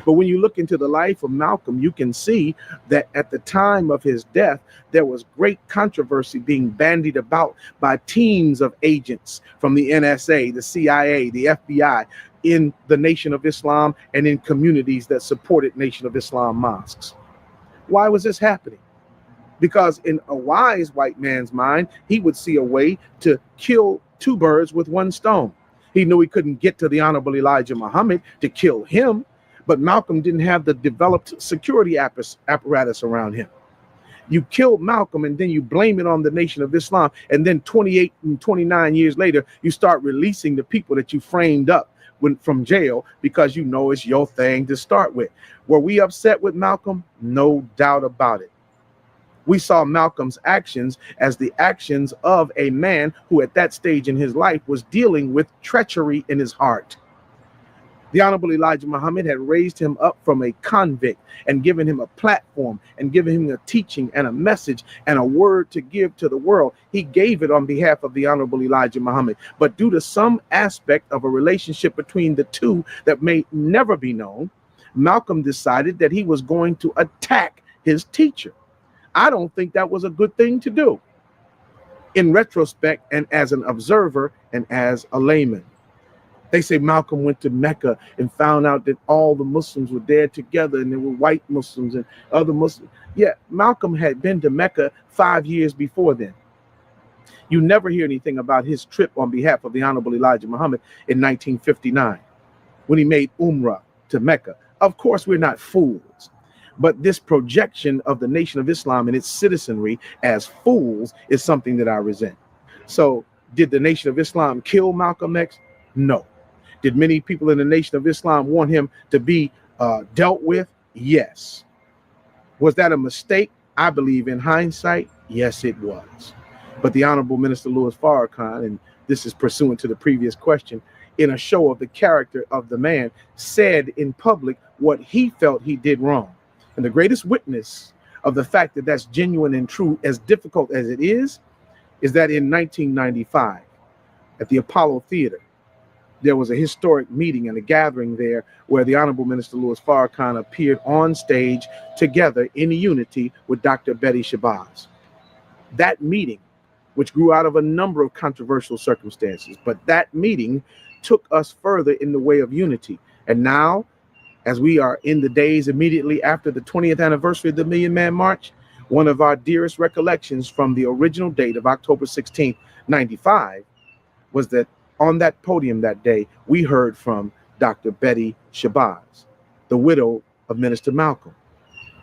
But when you look into the life of Malcolm, you can see that at the time of his death, there was great controversy being bandied about by teams of agents from the NSA, the CIA, the FBI, in the Nation of Islam and in communities that supported Nation of Islam mosques. Why was this happening? Because in a wise white man's mind, he would see a way to kill two birds with one stone. He knew he couldn't get to the Honorable Elijah Muhammad to kill him, but Malcolm didn't have the developed security apparatus around him. You killed Malcolm and then you blame it on the Nation of Islam. And then 28 and 29 years later, you start releasing the people that you framed up from jail because you know it's your thing to start with. Were we upset with Malcolm? No doubt about it. We saw Malcolm's actions as the actions of a man who at that stage in his life was dealing with treachery in his heart. The Honorable Elijah Muhammad had raised him up from a convict and given him a platform and given him a teaching and a message and a word to give to the world. He gave it on behalf of the Honorable Elijah Muhammad. But due to some aspect of a relationship between the two that may never be known, Malcolm decided that he was going to attack his teacher. I don't think that was a good thing to do in retrospect and as an observer and as a layman. They say Malcolm went to Mecca and found out that all the Muslims were there together and there were white Muslims and other Muslims. Yeah, Malcolm had been to Mecca 5 years before then. You never hear anything about his trip on behalf of the Honorable Elijah Muhammad in 1959 when he made Umrah to Mecca. Of course, we're not fools, but this projection of the Nation of Islam and its citizenry as fools is something that I resent. So did the Nation of Islam kill Malcolm X? No. Did many people in the Nation of Islam want him to be dealt with? Yes. Was that a mistake? I believe in hindsight, yes, it was. But the Honorable Minister Louis Farrakhan, and this is pursuant to the previous question, in a show of the character of the man, said in public what he felt he did wrong. And the greatest witness of the fact that that's genuine and true, as difficult as it is that in 1995 at the Apollo Theater, there was a historic meeting and a gathering there where the Honorable Minister Louis Farrakhan appeared on stage together in unity with Dr. Betty Shabazz. That meeting, which grew out of a number of controversial circumstances, but that meeting took us further in the way of unity. And now, as we are in the days immediately after the 20th anniversary of the Million Man March, one of our dearest recollections from the original date of October 16th, 95, was that on that podium that day, we heard from Dr. Betty Shabazz, the widow of Minister Malcolm.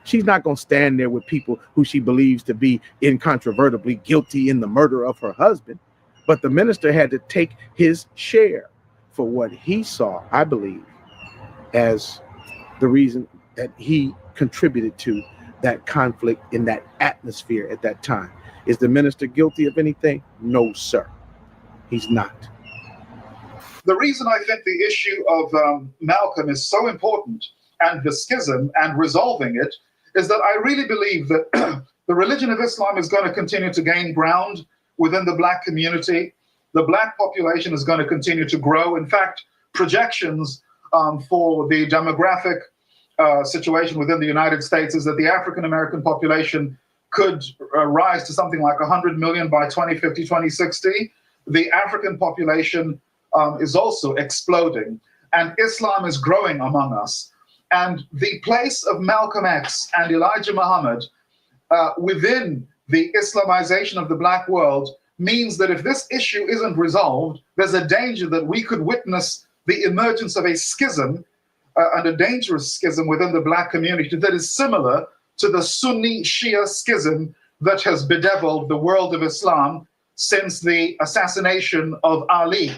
She's not going to stand there with people who she believes to be incontrovertibly guilty in the murder of her husband. But the minister had to take his share for what he saw, I believe, as the reason that he contributed to that conflict in that atmosphere at that time. Is the minister guilty of anything? No, sir. He's not. The reason I think the issue of Malcolm is so important, and the schism and resolving it, is that I really believe that the religion of Islam is going to continue to gain ground within the Black community. The Black population is going to continue to grow. In fact, projections for the demographic situation within the United States is that the African American population could rise to something like 100 million by 2050, 2060. The African population is also exploding, and Islam is growing among us. And the place of Malcolm X and Elijah Muhammad within the Islamization of the Black world means that if this issue isn't resolved, there's a danger that we could witness the emergence of a schism and a dangerous schism within the Black community that is similar to the Sunni Shia schism that has bedeviled the world of Islam since the assassination of Ali.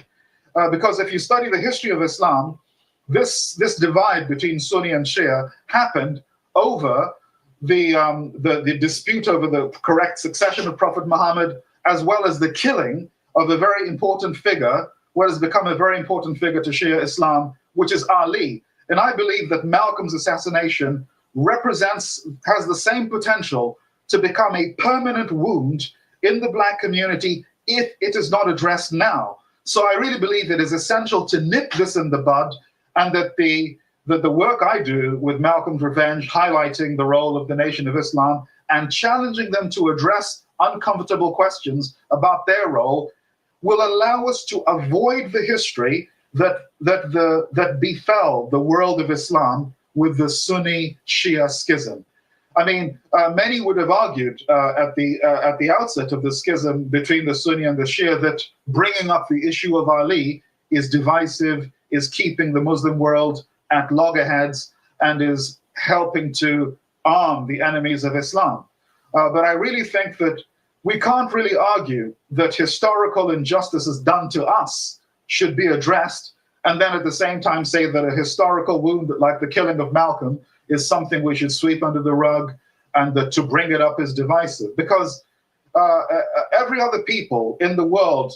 Because if you study the history of Islam, this divide between Sunni and Shia happened over the dispute over the correct succession of Prophet Muhammad, as well as the killing of a very important figure, what has become a very important figure to Shia Islam, which is Ali. And I believe that Malcolm's assassination has the same potential to become a permanent wound in the Black community if it is not addressed now. So I really believe it is essential to nip this in the bud, and that the work I do with Malcolm's Revenge, highlighting the role of the Nation of Islam and challenging them to address uncomfortable questions about their role, will allow us to avoid the history that befell the world of Islam with the Sunni Shia schism. I mean, many would have argued at the outset of the schism between the Sunni and the Shia that bringing up the issue of Ali is divisive, is keeping the Muslim world at loggerheads, and is helping to arm the enemies of Islam. But I really think that we can't really argue that historical injustices done to us should be addressed, and then at the same time say that a historical wound like the killing of Malcolm is something we should sweep under the rug, and that to bring it up is divisive. Because every other people in the world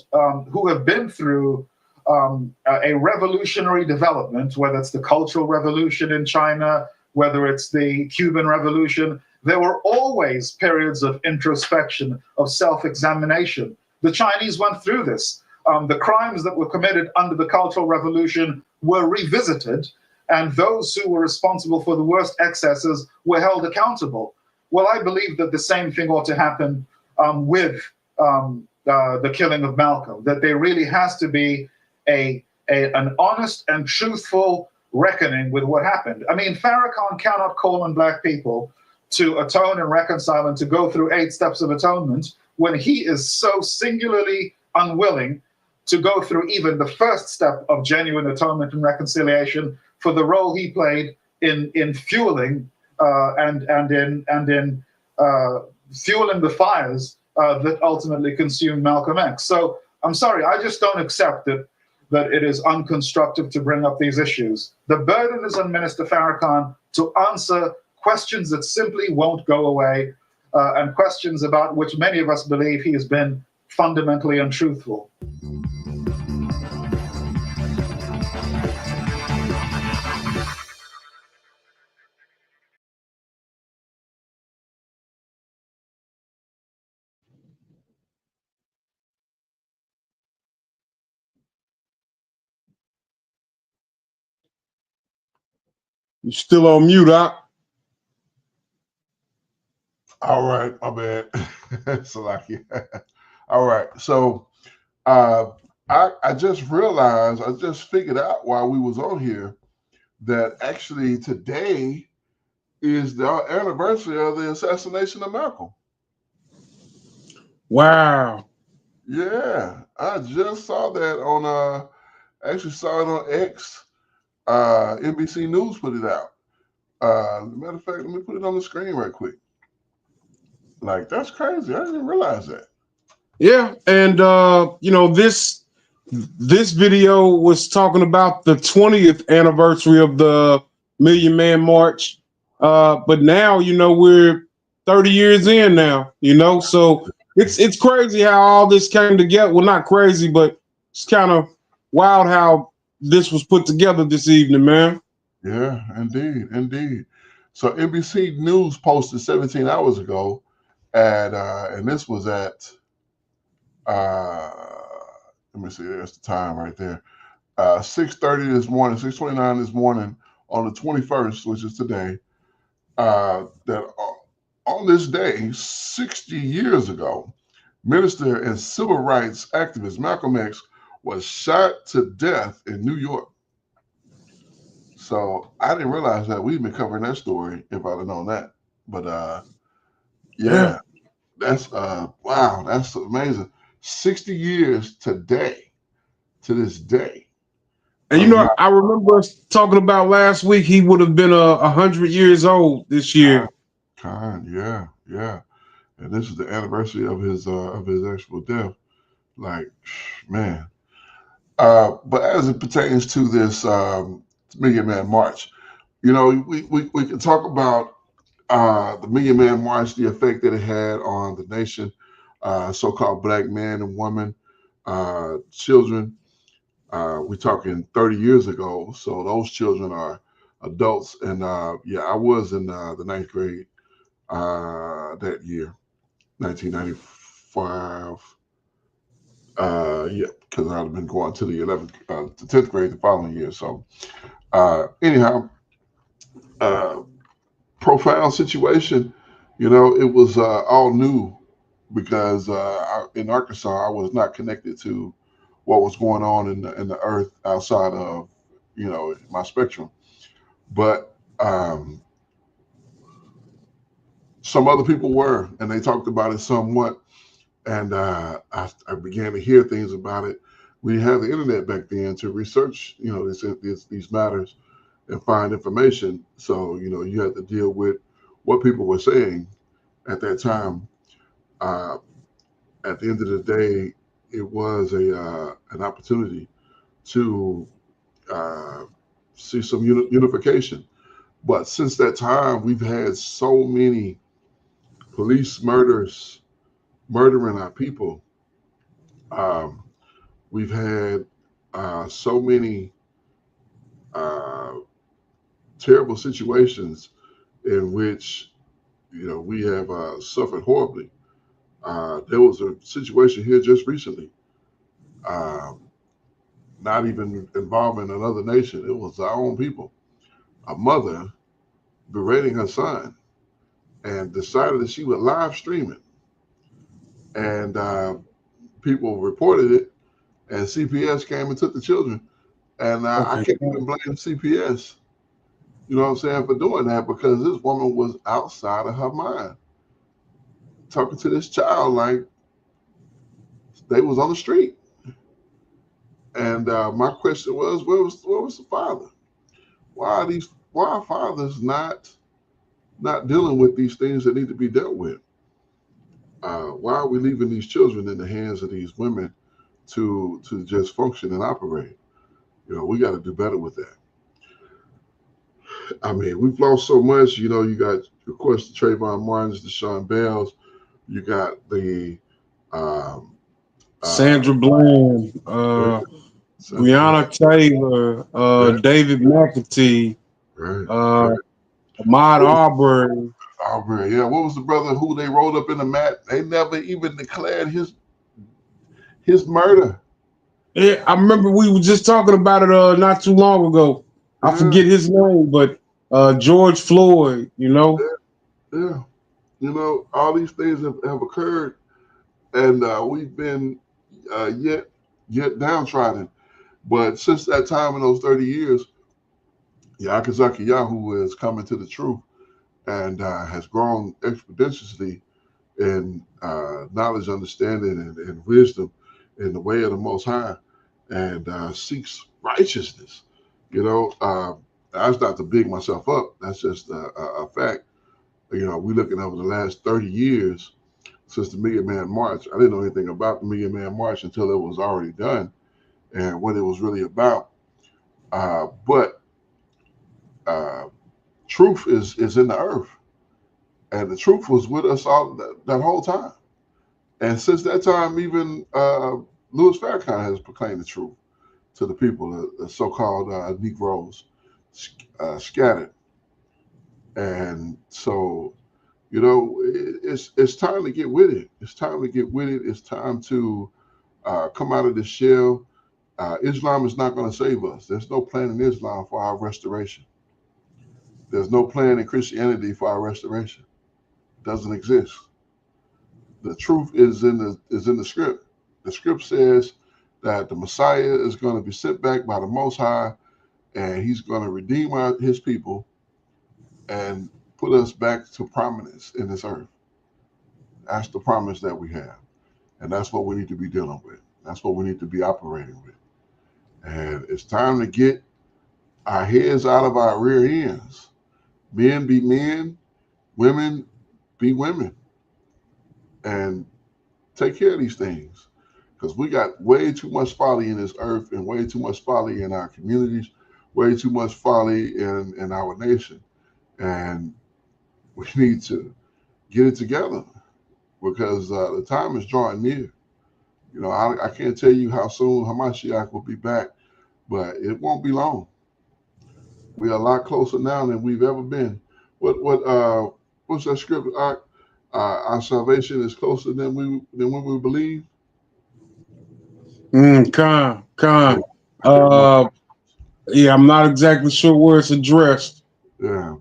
who have been through a revolutionary development, whether it's the Cultural Revolution in China, whether it's the Cuban Revolution, there were always periods of introspection, of self-examination. The Chinese went through this. The crimes that were committed under the Cultural Revolution were revisited, and those who were responsible for the worst excesses were held accountable. Well, I believe that the same thing ought to happen with the killing of Malcolm, that there really has to be an honest and truthful reckoning with what happened. I mean, Farrakhan cannot call on black people to atone and reconcile and to go through 8 steps of atonement when he is so singularly unwilling to go through even the first step of genuine atonement and reconciliation for the role he played in fueling and in fueling the fires that ultimately consumed Malcolm X. So I'm sorry, I just don't accept that it is unconstructive to bring up these issues. The burden is on Minister Farrakhan to answer questions that simply won't go away, and questions about which many of us believe he has been fundamentally untruthful. You still on mute, Doc? All right, my bad. Salaki. All right, so I just realized, I just figured out while we was on here that actually today is the anniversary of the assassination of Malcolm. Wow. Yeah, I just saw that on actually saw it on X. NBC News put it out. Matter of fact, let me put it on the screen right quick. Like, that's crazy. I didn't realize that. Yeah, and you know, this video was talking about the 20th anniversary of the Million Man March. But now, you know, we're 30 years in now, you know, so it's crazy how all this came together. Well, not crazy, but it's kind of wild how this was put together this evening, man. Yeah, indeed. So NBC News posted 17 hours ago, and this was at let me see, there's the time right there. 6:30 this morning, 6:29 this morning on the 21st, which is today. That on this day, 60 years ago, minister and civil rights activist Malcolm X was shot to death in New York. So I didn't realize that. We've been covering that story if I'd have known that. But yeah, that's wow, that's amazing. 60 years today, to this day. And you know, I remember us talking about last week, he would have been 100 years old this year. Yeah. And this is the anniversary of his actual death. Like, man. But as it pertains to this Million Man March, you know, we can talk about the Million Man March, the effect that it had on the nation, so-called black men and women, children. We're talking 30 years ago, so those children are adults. And yeah, I was in the 9th grade that year, 1995. Yeah, because I'd have been going to the 11th, the 10th grade the following year. So anyhow, profound situation. You know, it was all new because in Arkansas, I was not connected to what was going on in the earth outside of, you know, my spectrum. But some other people were, and they talked about it somewhat. And I began to hear things about it. We didn't have the internet back then to research, you know, these matters and find information. So, you know, you had to deal with what people were saying at that time. At the end of the day, it was an opportunity to see some unification. But since that time, we've had so many police murders murdering our people. We've had so many terrible situations in which, we have suffered horribly. There was a situation here just recently, not even involving another nation. It was our own people. A mother berating her son and decided that she would live stream it. And people reported it, and CPS came and took the children. And I can't even blame CPS, you know what I'm saying, for doing that, because this woman was outside of her mind, talking to this child like they was on the street. And my question was, where was the father? Why are fathers not dealing with these things that need to be dealt with? Why are we leaving these children in the hands of these women to just function and operate? We got to do better with that. I mean, we've lost so much. You got, of course, the Trayvon Martins, the Sean Bells. You got the Sandra Bland, Breonna Taylor, David McAtee, right. Ahmaud Arbery. Arbery, yeah. What was the brother who they rolled up in the mat? They never even declared his murder. Yeah, I remember we were just talking about it not too long ago. I forget his name, but George Floyd, Yeah. All these things have occurred, and we've been yet downtrodden. But since that time, in those 30 years, Yakazaki Yahu is coming to the truth and has grown exponentially in knowledge, understanding, and wisdom in the way of the Most High, and seeks righteousness. That's not to big myself up. That's just a fact. We're looking over the last 30 years since the Million Man March. I didn't know anything about the Million Man March until it was already done and what it was really about. But truth is in the earth, and the truth was with us all that whole time. And since that time, even Louis Farrakhan has proclaimed the truth to the people, the so-called Negroes scattered. And so, it's time to get with it. It's time to get with it. It's time to come out of this shell. Islam is not going to save us. There's no plan in Islam for our restoration. There's no plan in Christianity for our restoration. It doesn't exist. The truth is in the script. The script says that the Messiah is going to be sent back by the Most High, and he's going to redeem his people and put us back to prominence in this earth. That's the promise that we have. And that's what we need to be dealing with. That's what we need to be operating with. And it's time to get our heads out of our rear ends. Men be men, women be women. And take care of these things. Because we got way too much folly in this earth, and way too much folly in our communities, way too much folly in our nation. And we need to get it together, because the time is drawing near. I can't tell you how soon Hamashiach will be back, but it won't be long. We are a lot closer now than we've ever been. What's that scripture? Our salvation is closer than when we believe. Khan. Yeah, I'm not exactly sure where it's addressed. Yeah.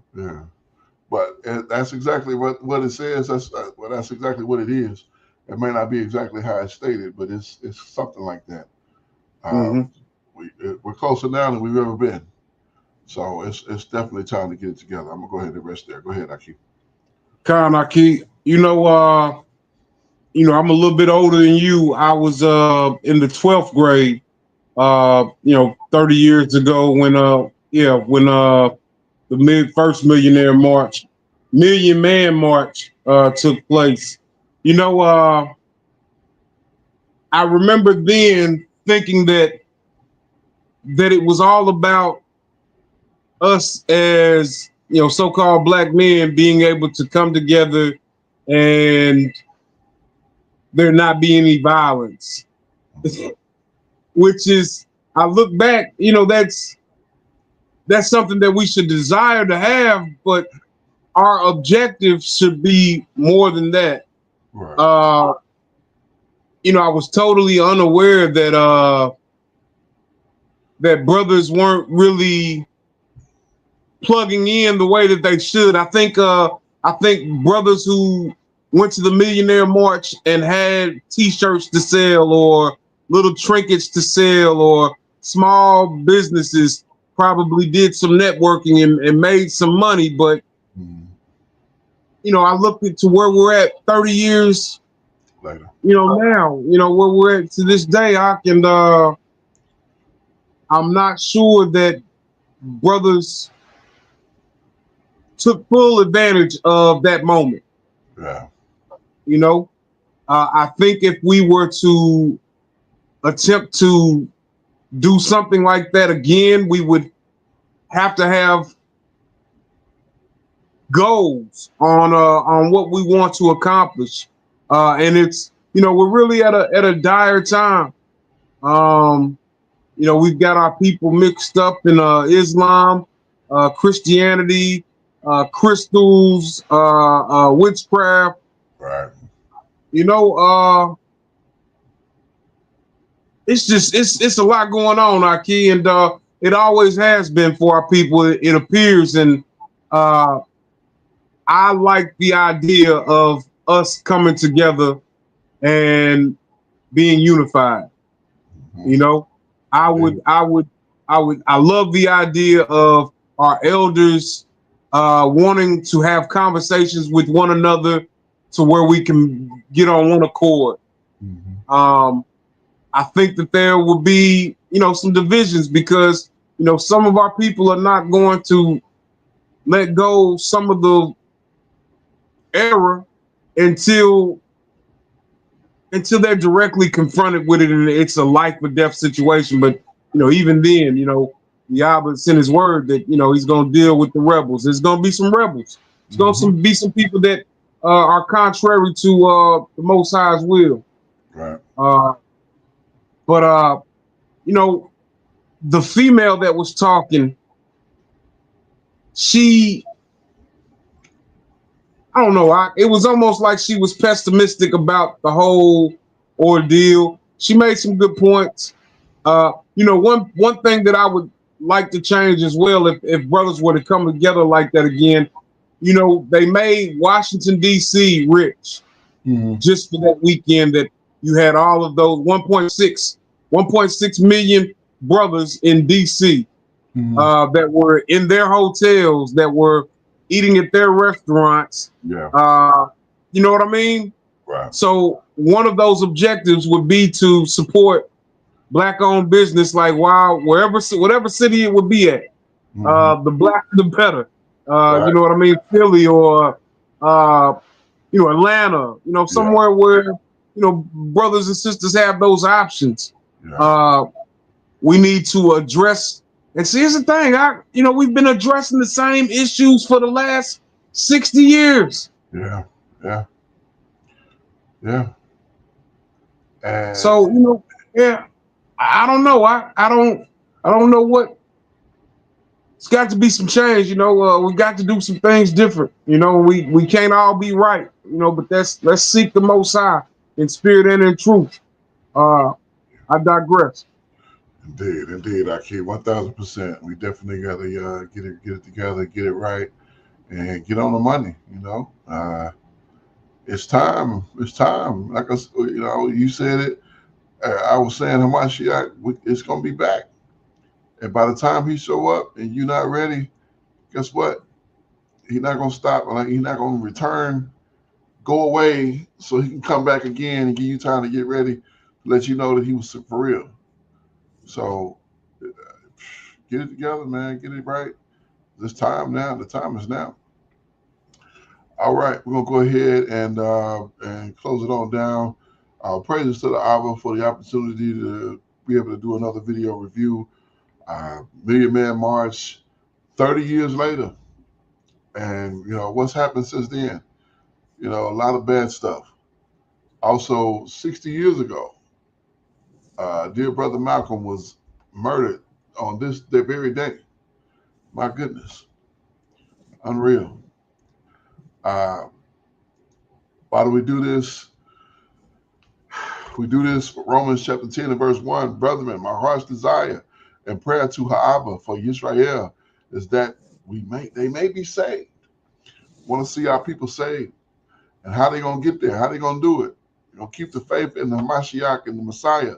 But that's exactly what it says. That's exactly what it is. It may not be exactly how it's stated, but it's something like that. We're closer now than we've ever been. So it's definitely time to get it together. I'm gonna go ahead and rest there. Go ahead, Aki. Khan, Aki, I'm a little bit older than you. I was in the 12th grade, 30 years ago when the first Millionaire March, Million Man March took place. I remember then thinking that that it was all about us as, you know, so-called black men being able to come together and there not be any violence. Which is, I look back, you know, that's something that we should desire to have, but our objective should be more than that. Right. You know, I was totally unaware that that brothers weren't really plugging in the way that they should. I think brothers who went to the Millionaire March and had T-shirts to sell or little trinkets to sell or small businesses probably did some networking and made some money. But you know, I looked into where we're at 30 years later. You know, now, you know, where we're at to this day, I'm not sure that brothers took full advantage of that moment. Yeah. You know, I think if we were to attempt to do something like that again, we would have to have goals on what we want to accomplish. And it's, you know, we're really at a dire time. You know, we've got our people mixed up in Islam, Christianity, crystals, witchcraft. Right. You know, it's just it's a lot going on, Aki, and it always has been for our people. It appears, and I like the idea of us coming together and being unified. You know, I love the idea of our elders wanting to have conversations with one another to where we can get on one accord. I think that there will be, you know, some divisions because, you know, some of our people are not going to let go some of the error until they're directly confronted with it and it's a life or death situation. But, you know, even then, you know, Yahweh sent his word that, you know, he's going to deal with the rebels. There's going to be some rebels. There's going to be some people that are contrary to the Most High's will. Right. But you know, the female that was talking, I don't know. It was almost like she was pessimistic about the whole ordeal. She made some good points. You know, one thing that I would like to change as well, if brothers were to come together like that again, you know, they made Washington, D.C. rich just for that weekend that you had all of those 1.6 million brothers in D.C. That were in their hotels, that were eating at their restaurants. Yeah. You know what I mean? Right. So one of those objectives would be to support black-owned business, like whatever city it would be at. The blacker the better. Right. You know what I mean? Philly or you know, Atlanta. You know, somewhere where, you know, brothers and sisters have those options. Yeah. We need to address. And see, here's the thing. You know, we've been addressing the same issues for the last 60 years. Yeah. Yeah. Yeah. And So, you know, yeah, I don't know. I don't know what. It's got to be some change. You know, we got to do some things different. You know, we can't all be right. You know, but let's seek the Most High in spirit and in truth. I digress. Indeed, Aki, 1000%. We definitely got to get it together, get it right, and get on the money. You know, it's time. It's time. Like you know, you said it. I was saying Hamashiach, it's gonna be back, and by the time he show up and you're not ready, guess what? He's not gonna stop. Like he's not gonna return, go away, so he can come back again and give you time to get ready, to let you know that he was for real. So get it together, man. Get it right. This time now. The time is now. All right, we're gonna go ahead and close it on down. Praises to the Abba for the opportunity to be able to do another video review Million Man March 30 years later. And, what's happened since then? A lot of bad stuff. Also, 60 years ago, dear brother Malcolm was murdered on their very day. My goodness. Unreal. Why do we do this? We do this for Romans chapter 10 and verse 1. Brethren, my heart's desire and prayer to Ha'abah for Israel is that they may be saved. Want to see our people saved. And how they going to get there? How they going to do it? Keep the faith in the Mashiach and the Messiah.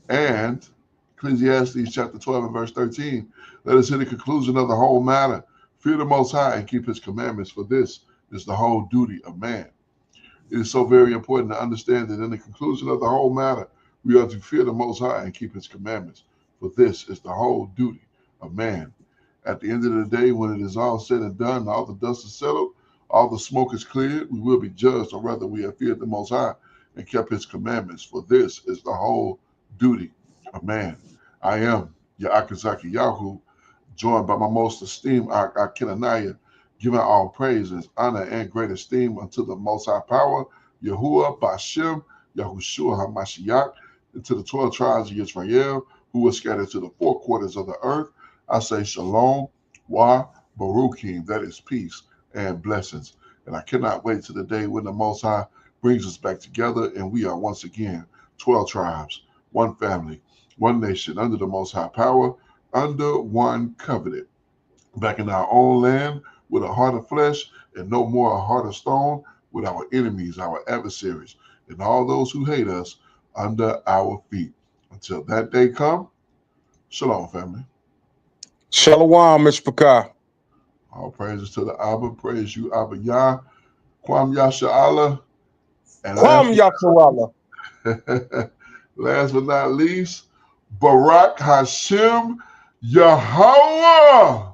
And Ecclesiastes chapter 12 and verse 13. Let us hear the conclusion of the whole matter. Fear the Most High and keep his commandments, for this is the whole duty of man. It is so very important to understand that in the conclusion of the whole matter, we are to fear the Most High and keep his commandments, for this is the whole duty of man. At the end of the day, when it is all said and done, all the dust is settled, all the smoke is cleared, we will be judged, or rather we have feared the Most High and kept his commandments, for this is the whole duty of man. I am Yaakazaki Yahu, joined by my most esteemed Akinanaya, giving all praises, honor, and great esteem unto the Most High Power, Yahuwah, Bashem, Yahushua HaMashiach, and to the 12 tribes of Israel, who were scattered to the 4 quarters of the earth. I say Shalom, Wa, Baruchim, that is peace and blessings. And I cannot wait to the day when the Most High brings us back together and we are once again 12 tribes, one family, one nation, under the Most High Power, under one covenant, back in our own land with a heart of flesh and no more a heart of stone, with our enemies, our adversaries, and all those who hate us under our feet. Until that day come, shalom, family. Shalom, Mishpachah. All praises to the Abba. Praise you, Abba Yah. Kwam Yasha Allah. And Kwam Yasha last but not least, Barak Hashem Yahweh.